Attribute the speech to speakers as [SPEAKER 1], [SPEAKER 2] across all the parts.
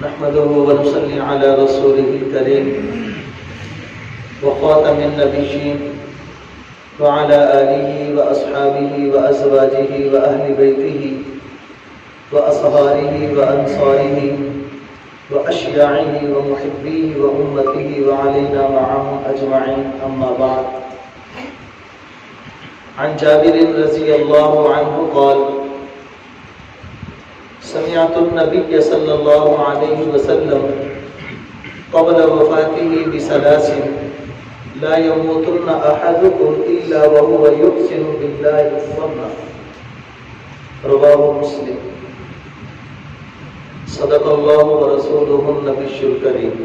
[SPEAKER 1] نحمده ونصلي على رسوله الكريم وخاتم النبيين وعلى آله وأصحابه وأزواجه وأهل بيته وأصهاره وأنصاره وأشياعه ومحبيه وأمته وعلينا معهم أجمعين. أما بعد، عن جابر رضي الله عنه قال: سمعت النبي صلى الله عليه وسلم قبل وفاته بثلاث لا يموتن أحدكم إلا وهو يحسن بالله الظن. رواه مسلم. صدق الله ورسوله النبي الكريم.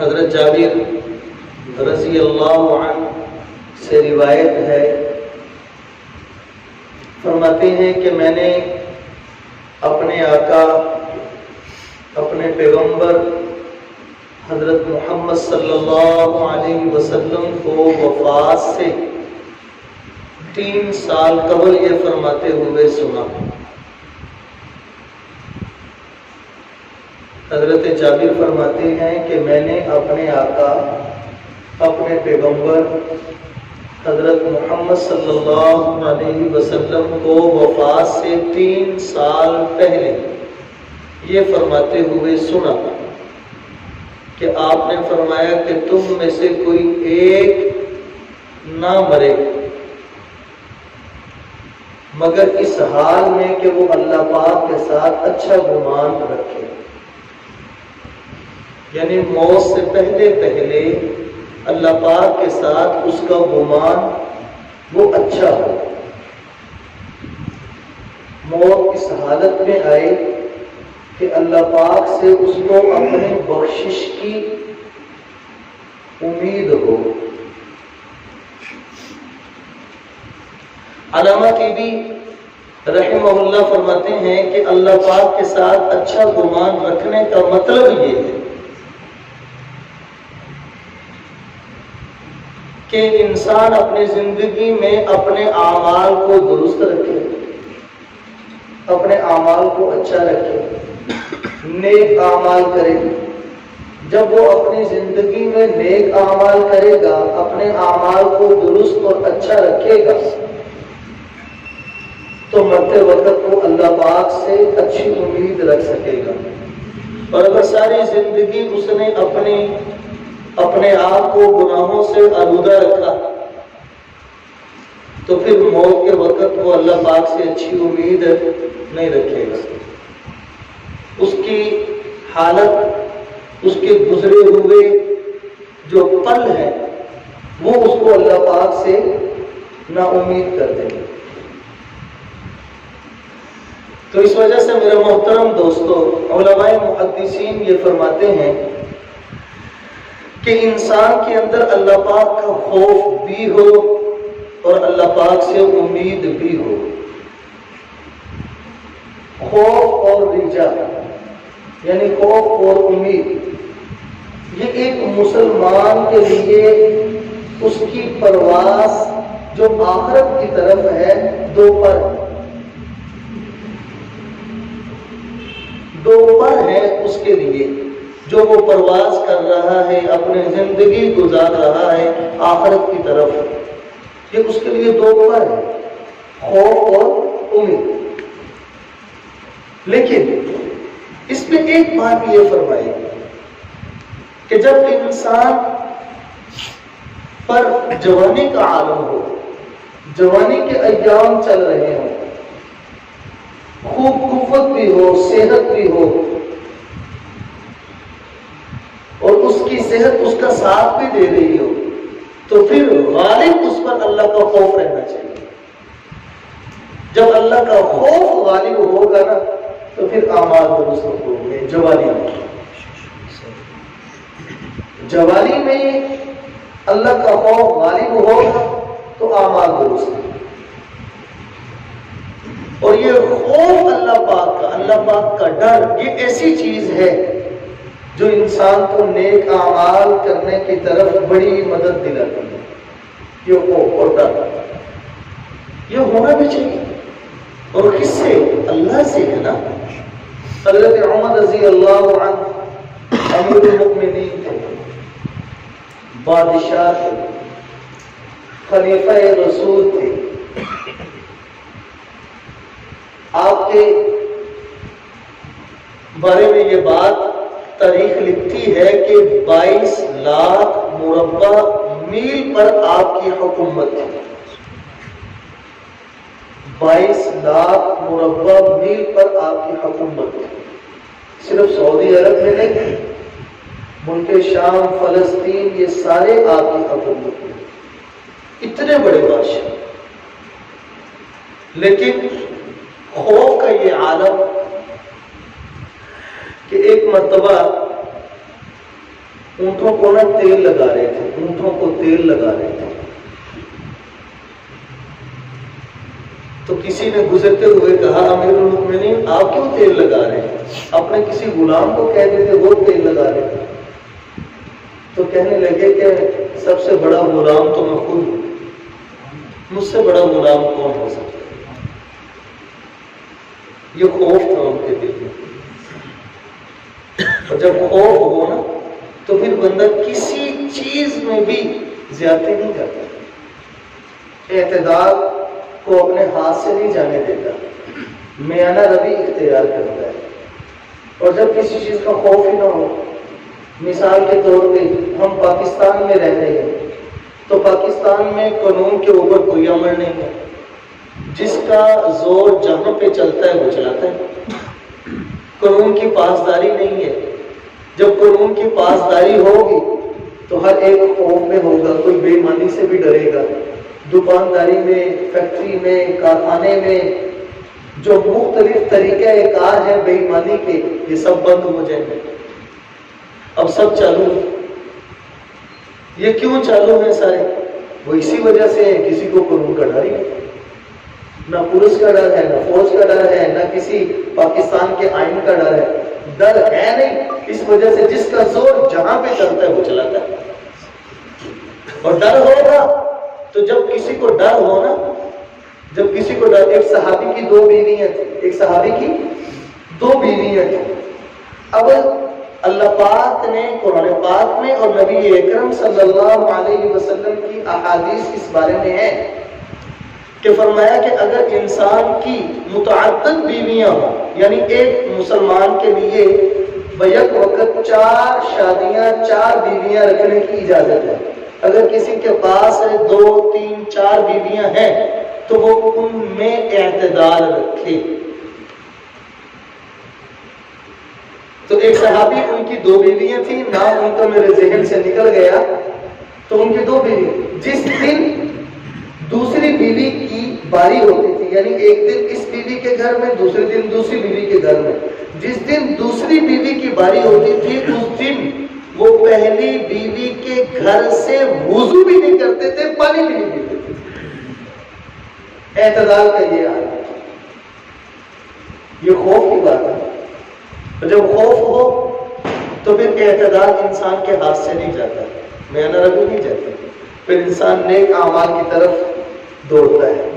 [SPEAKER 1] حضرت جابر رضی اللہ عنہ سے روایت ہے، فرماتے ہیں کہ میں نے اپنے آقا، اپنے پیغمبر حضرت محمد صلی اللہ علیہ وسلم کو وفات سے 3 سال قبل یہ فرماتے ہوئے سنا۔ حضرت جابر فرماتے ہیں کہ میں نے اپنے آقا، اپنے پیغمبر حضرت محمد صلی اللہ علیہ وسلم کو وفات سے 3 سال پہلے یہ فرماتے ہوئے سنا کہ آپ نے فرمایا کہ تم میں سے کوئی ایک نہ مرے مگر اس حال میں کہ وہ اللہ پاک کے ساتھ اچھا گمان رکھے، یعنی موت سے پہلے اللہ پاک کے ساتھ اس کا گمان وہ اچھا ہو، موت اس حالت میں آئے کہ اللہ پاک سے اس کو اپنی بخشش کی امید ہو۔ علامہ طیبی رحمہ اللہ فرماتے ہیں کہ اللہ پاک کے ساتھ اچھا گمان رکھنے کا مطلب یہ ہے کہ انسان اپنی زندگی میں اپنے اعمال کو درست رکھے، اپنے اعمال کو اچھا رکھے، نیک اعمال کرے۔ جب وہ اپنی زندگی میں نیک اعمال کرے گا، اپنے اعمال کو درست اور اچھا رکھے گا، تو مرتے وقت وہ اللہ پاک سے اچھی امید رکھ سکے گا۔ اور اگر ساری زندگی اس نے اپنے آپ کو گناہوں سے آلودہ رکھا تو پھر موت کے وقت وہ اللہ پاک سے اچھی امید نہیں رکھے گا۔ اس کی حالت، اس کے گزرے ہوئے جو پل ہیں وہ اس کو اللہ پاک سے نا امید کر دیں گے۔ تو اس وجہ سے میرے محترم دوستو، علماء محدثین یہ فرماتے ہیں کہ انسان کے اندر اللہ پاک کا خوف بھی ہو اور اللہ پاک سے امید بھی ہو۔ خوف اور رجا یعنی خوف اور امید، یہ ایک مسلمان کے لیے اس کی پرواز جو آخرت کی طرف ہے دو پر ہے اس کے لیے، جو وہ پرواز کر رہا ہے، اپنی زندگی گزار رہا ہے آخرت کی طرف، یہ اس کے لیے دو پر ہے، خوف اور امید۔ لیکن اس میں ایک بات یہ فرمائی کہ جب انسان پر جوانی کا عالم ہو، جوانی کے ایام چل رہے ہوں، خوب قوت بھی ہو، صحت بھی ہو، اور اس کی صحت اس کا ساتھ بھی دے رہی ہو، تو پھر غالب اس پر اللہ کا خوف رہنا چاہیے۔ جب اللہ کا خوف غالب ہوگا نا تو پھر اعمال درست ہوں گے۔ جوانی میں اللہ کا خوف غالب ہوگا تو اعمال درست ہوں۔ اور یہ خوف اللہ پاک کا ڈر، یہ ایسی چیز ہے جو انسان کو نیک اعمال کرنے کی طرف بڑی مدد دلاتی ہے۔ یہ خوف اور ڈر یہ ہونا بھی چاہیے۔ اور کس سے؟ اللہ سے ہے نا۔ حضرت عمر رضی اللہ عنہ امیر المؤمنین تھے، بادشاہ تھے، خلیفہ رسول تھے۔ آپ کے بارے میں یہ بات تاریخ لکھتی ہے کہ 22 لاکھ مربع میل پر آپ کی حکومت تھی۔ 22 لاکھ مربع میل پر آپ کی حکومت تھی۔ صرف سعودی عرب میں نہیں، ملک شام، فلسطین، یہ سارے آپ کی حکومت میں، اتنے بڑے بادشاہ۔ لیکن خوف کا یہ عالم کہ ایک مرتبہ اونٹوں کو نہ تیل لگا رہے تھے، اونٹوں کو تیل لگا رہے تھے، تو کسی نے گزرتے ہوئے کہا امیر المؤمنین آپ کیوں تیل لگا رہے ہیں؟ اپنے کسی غلام کو کہہ دیتے وہ تیل لگا رہے ہیں۔ تو کہنے لگے کہ سب سے بڑا غلام تو میں خود ہوں، مجھ سے بڑا غلام کون ہو سکتا ہے؟ یہ خوف تھا ان کے دل میں۔ اور جب خوف ہو نا تو پھر بندہ کسی چیز میں بھی زیادتی نہیں کرتا، اعتدال کو اپنے ہاتھ سے نہیں جانے دیتا، میانہ روی اختیار کرتا ہے۔ اور جب کسی چیز کا خوف ہی نہ ہو، مثال کے طور پہ ہم پاکستان میں رہ رہے ہیں تو پاکستان میں قانون کے اوپر کوئی عمل نہیں ہے، جس کا زور جہاں پہ چلتا ہے وہ چلاتا ہے، قانون کی پاسداری نہیں ہے۔ جب قانون کی پاسداری ہوگی تو ہر ایک خوف میں ہوگا، کوئی بے ایمانی سے بھی ڈرے گا، دکانداری میں، فیکٹری میں، کارخانے میں جو مختلف طریقہ کار ہیں بے ایمانی کے، یہ سب بند ہو جائیں گے۔ اب سب چالو ہے۔ یہ کیوں چالو ہے سارے؟ وہ اسی وجہ سے ہے، کسی کو قانون کا ڈر ہی نہیں، نہ پولیس کا ڈر ہے، نہ فوج کا ڈر ہے، نہ کسی پاکستان کے آئین کا ڈر ہے، ڈر ہے نہیں۔ اس وجہ سے جس کا زور جہاں پہ چلتا ہے وہ چلاتا ہے۔ اور ڈر ہوگا تو جب کسی کو ڈر ہو نا، جب کسی کو ڈر، ایک صحابی کی 2 بیویاں تھیں، ایک صحابی کی 2 بیویاں تھیں۔ اب اللہ پاک نے قرآن پاک میں اور نبی اکرم صلی اللہ علیہ وسلم کی احادیث اس بارے میں ہے کہ فرمایا کہ اگر انسان کی متعدد بیویاں ہوں، یعنی ایک مسلمان کے لیے بیک وقت 4 شادیاں، 4 بیویاں رکھنے کی اجازت ہے۔ اگر کسی کے پاس 2، 3، 4 بیویاں ہیں تو وہ ان میں اعتدال رکھے۔ تو ایک صحابی ان کی 2 بیویاں تھیں، نام ان کا میرے ذہن سے نکل گیا، تو ان کی 2 بیوی، جس دن دوسری بیوی کی باری ہوتی تھی، یعنی ایک دن اس بیوی کے گھر میں، دوسرے دن دوسری بیوی کے گھر میں، جس دن دوسری بیوی کی باری ہوتی تھی اس دن وہ پہلی بیوی کے گھر سے وضو بھی نہیں کرتے تھے، پانی بھی نہیں پیتے تھے۔ اعتدال کا یہ حال ہے۔ یہ خوف کی بات ہے۔ جب خوف ہو تو پھر اعتدال انسان کے ہاتھ سے نہیں جاتا، میانہ روی نہیں جاتی، پھر انسان نیک اعمال کی طرف دوڑتا ہے۔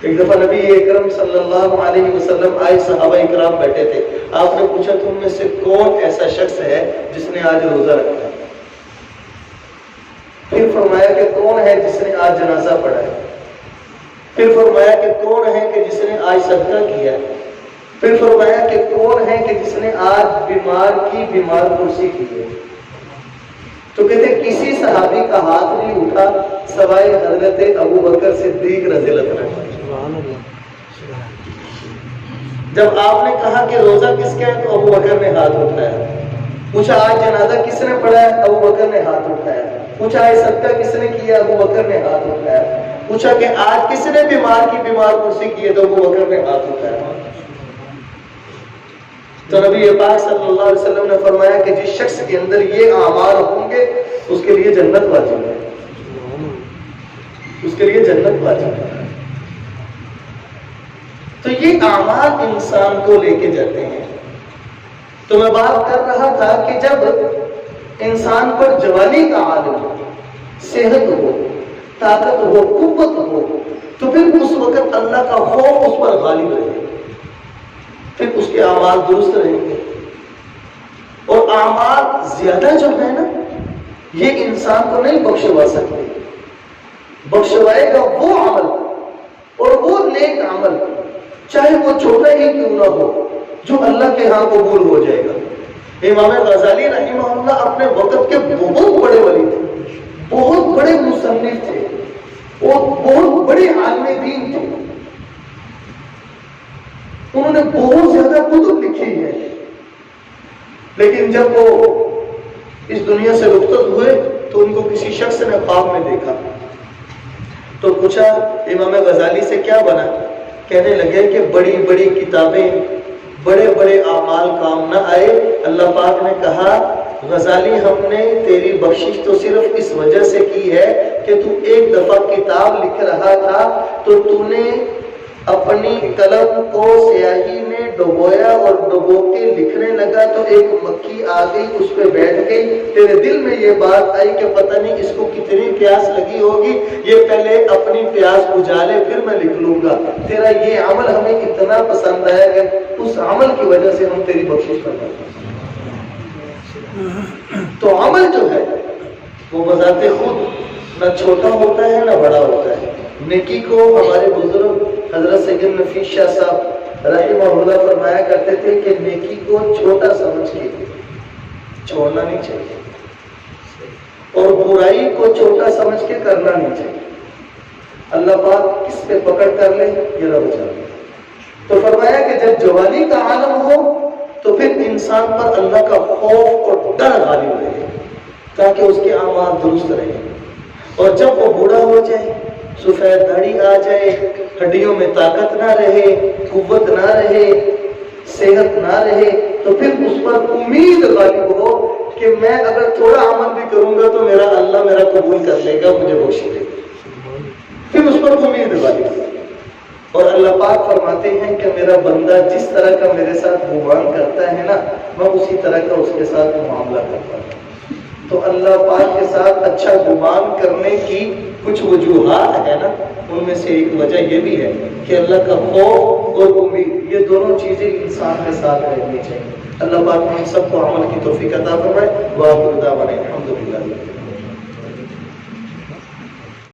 [SPEAKER 1] ایک دفعہ نبی اکرم صلی اللہ علیہ وسلم آئے، صحابہ اکرام بیٹھے تھے، آپ نے پوچھا تم میں سے کون ایسا شخص ہے جس نے آج روزہ رکھا ہے؟ پھر فرمایا کہ کون ہے جس نے آج جنازہ پڑھا ہے؟ پھر فرمایا کہ کون ہے کہ جس نے آج صدقہ کیا ہے؟ پھر فرمایا کہ کون ہے کہ جس نے آج بیمار کی بیمار پرسی کی ہے؟ تو کہتے کسی صحابی کا ہاتھ نہیں اٹھا سوائے حضرت ابو بکر صدیق رضی اللہ عنہ۔ جب آپ نے کہا کہ روزہ کس کا ہے تو ابو بکر نے ہاتھ اٹھایا۔ پوچھا آج جنازہ کس نے پڑھا ہے؟ ابو بکر نے ہاتھ اٹھایا۔ پوچھا آج صدقہ کس نے کیا؟ ابو بکر نے ہاتھ اٹھایا۔ پوچھا کہ آج کس نے بیمار کی بیمار پرسی کی ہے؟ تو ابو بکر نے ہاتھ اٹھایا۔ تو نبی پاک صلی اللہ علیہ وسلم نے فرمایا کہ جس شخص کے اندر یہ اعمال ہوں گے اس کے لیے جنت واجب ہے، اس کے لیے جنت واجب ہے۔ تو یہ اعمال انسان کو لے کے جاتے ہیں۔ تو میں بات کر رہا تھا کہ جب انسان پر جوانی کا عالم ہو، صحت ہو، طاقت ہو، قوت ہو، تو پھر اس وقت اللہ کا خوف اس پر غالب رہے، پھر اس کے اعمال درست رہیں گے۔ اور اعمال زیادہ جو ہے نا، یہ انسان کو نہیں بخشوا سکتے، بخشوائے گا وہ عمل اور وہ نیک عمل، چاہے وہ چھوٹا ہی کیوں نہ ہو، جو اللہ کے ہاں قبول ہو جائے گا۔ امام غزالی رحمہ اللہ اپنے وقت کے بہت بڑے ولی تھے، بہت بڑے مصنف تھے، اور بہت بڑے عالم دین تھے، انہوں نے بہت زیادہ کتب لکھی ہے، لیکن جب وہ اس دنیا سے رخصت ہوئے تو ان کو کسی شخص نے خواب میں دیکھا، تو پوچھا امام غزالی سے کیا بنا؟ کہنے لگے کہ بڑی بڑی کتابیں، بڑے بڑے اعمال کام نہ آئے۔ اللہ پاک نے کہا غزالی ہم نے تیری بخشش تو صرف اس وجہ سے کی ہے کہ تو ایک دفعہ کتاب لکھ رہا تھا تو تو نے اپنی قلم کو سیاہی میں ڈبویا اور ڈبو کے لکھنے لگا تو ایک مکھی آ گئی، اس پہ بیٹھ گئی، تیرے دل میں یہ بات آئی کہ پتہ نہیں اس کو کتنی پیاس لگی ہوگی، یہ پہلے اپنی پیاس بجھا لے پھر میں لکھ لوں گا۔ تیرا یہ عمل ہمیں اتنا پسند آیا کہ اس عمل کی وجہ سے ہم تیری بخشش کرتے ہیں۔ تو عمل جو ہے وہ بذات خود نہ چھوٹا ہوتا ہے نہ بڑا ہوتا ہے۔ نیکی کو ہمارے بزرگ حضرت سید نفیس شاہ صاحب رحمہ اللہ فرمایا کرتے تھے کہ نیکی کو چھوٹا سمجھ کے چھوڑنا نہیں چاہیے، اور برائی کو چھوٹا سمجھ کے کرنا نہیں چاہیے۔ اللہ پاک کس پہ پکڑ کر لے یہ رب جانے۔ تو فرمایا کہ جب جوانی کا عالم ہو تو پھر انسان پر اللہ کا خوف اور ڈر غالب رہے تاکہ اس کے اعمال درست رہے، اور جب وہ بوڑھا ہو جائے، سفید داڑھی آ جائے، ہڈیوں میں طاقت نہ رہے، قوت نہ رہے، صحت نہ رہے، تو پھر اس پر امید غالب ہو کہ میں اگر تھوڑا عمل بھی کروں گا تو میرا اللہ میرا قبول کر لے گا، مجھے بخش دے گا، پھر اس پر امید غالب ہو۔ اور اللہ پاک فرماتے ہیں کہ میرا بندہ جس طرح کا میرے ساتھ گمان کرتا ہے نا، میں اسی طرح کا اس کے ساتھ معاملہ کرتا ہوں۔ تو اللہ پاک کے ساتھ اچھا گمان کرنے کی کچھ وجوہات ہے نا، ان میں سے ایک وجہ یہ بھی ہے کہ اللہ کا خوف اور امید، یہ دونوں چیزیں انسان کے ساتھ رہنی چاہیے۔ اللہ پاک ہم سب کو عمل کی توفیق عطا فرمائے۔ وآخر دعوانا الحمدللہ۔